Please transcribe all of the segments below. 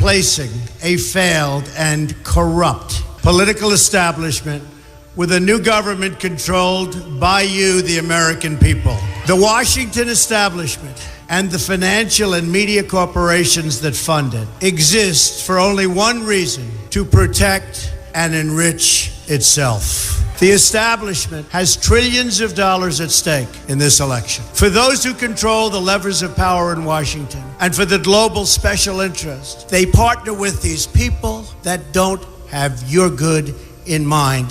replacing a failed and corrupt political establishment with a new government controlled by you, the American people. The Washington establishment and the financial and media corporations that fund it exist for only one reason: to protect and enrich itself. The establishment has trillions of dollars at stake in this election. For those who control the levers of power in Washington and for the global special interest, they partner with these people that don't have your good in mind.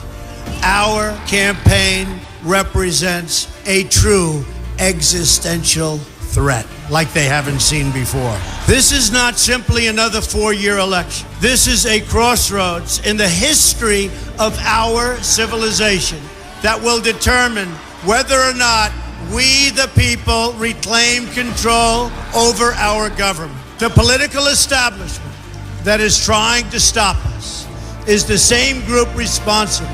Our campaign represents a true existential threat like they haven't seen before. This is not simply another four-year election. This is a crossroads in the history of our civilization that will determine whether or not we, the people, reclaim control over our government. The political establishment that is trying to stop us is the same group responsible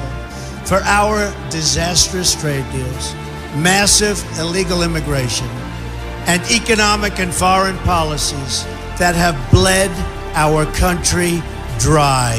for our disastrous trade deals, massive illegal immigration, and economic and foreign policies that have bled our country dry.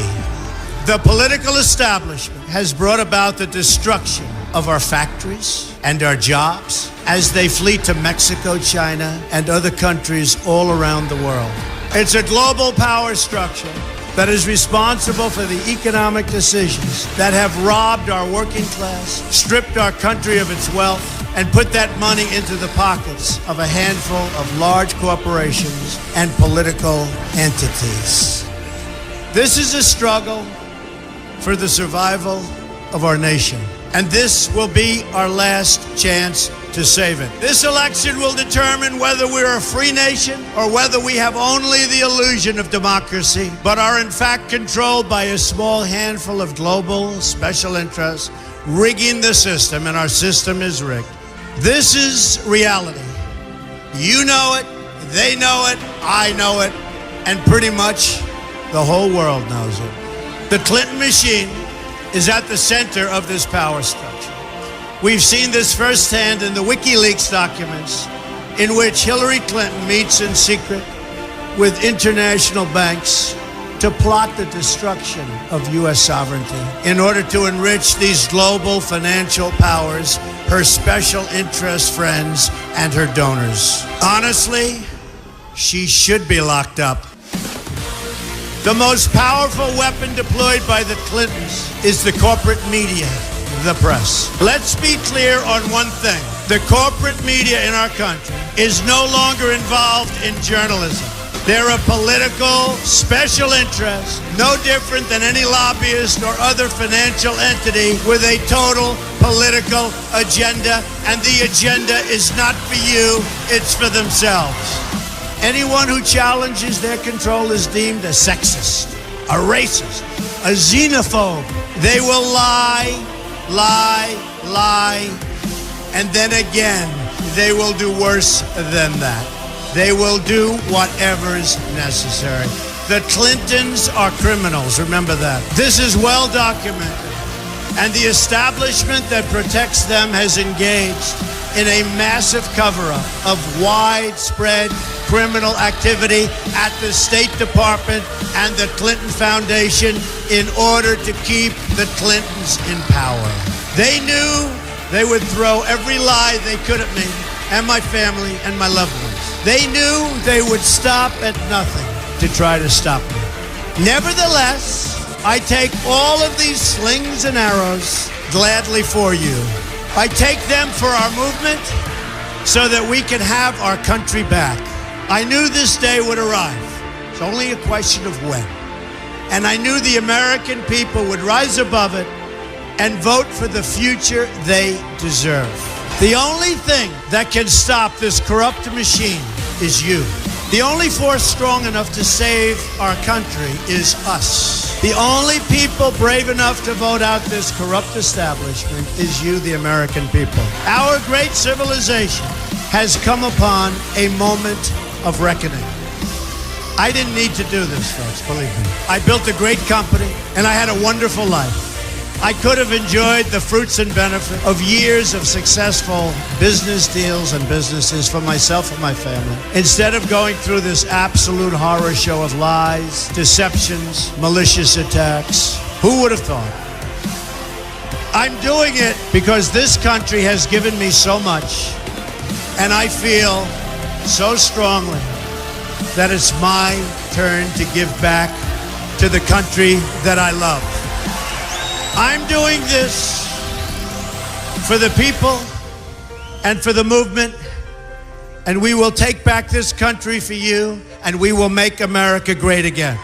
The political establishment has brought about the destruction of our factories and our jobs as they flee to Mexico, China, and other countries all around the world. It's a global power structure that is responsible for the economic decisions that have robbed our working class, stripped our country of its wealth, and put that money into the pockets of a handful of large corporations and political entities. This is a struggle for the survival of our nation, and this will be our last chance to save it. This election will determine whether we're a free nation or whether we have only the illusion of democracy, but are in fact controlled by a small handful of global special interests rigging the system, and our system is rigged. This is reality. You know it, they know it, I know it, and pretty much the whole world knows it. The Clinton machine is at the center of this power structure. We've seen this firsthand in the WikiLeaks documents, in which Hillary Clinton meets in secret with international banks to plot the destruction of U.S. sovereignty in order to enrich these global financial powers, her special interest friends, and her donors. Honestly, she should be locked up. The most powerful weapon deployed by the Clintons is the corporate media, the press. Let's be clear on one thing. The corporate media in our country is no longer involved in journalism. They're a political special interest, no different than any lobbyist or other financial entity with a total political agenda, and the agenda is not for you, it's for themselves. Anyone who challenges their control is deemed a sexist, a racist, a xenophobe. They will lie, and then again, they will do worse than that. They will do whatever is necessary. The Clintons are criminals, remember that. This is well documented, and the establishment that protects them has engaged in a massive cover-up of widespread criminal activity at the State Department and the Clinton Foundation in order to keep the Clintons in power. They knew they would throw every lie they could at me and my family and my loved ones. They knew they would stop at nothing to try to stop me. Nevertheless, I take all of these slings and arrows gladly for you. I take them for our movement so that we can have our country back. I knew this day would arrive. It's only a question of when. And I knew the American people would rise above it and vote for the future they deserve. The only thing that can stop this corrupt machine is you. The only force strong enough to save our country is us. The only people brave enough to vote out this corrupt establishment is you, the American people. Our great civilization has come upon a moment of reckoning. I didn't need to do this, folks, believe me. I built a great company, and I had a wonderful life. I could have enjoyed the fruits and benefit of years of successful business deals and businesses for myself and my family, instead of going through this absolute horror show of lies, deceptions, malicious attacks. Who would have thought? I'm doing it because this country has given me so much, and I feel so strongly that it's my turn to give back to the country that I love. I'm doing this for the people and for the movement, and we will take back this country for you, and we will make America great again.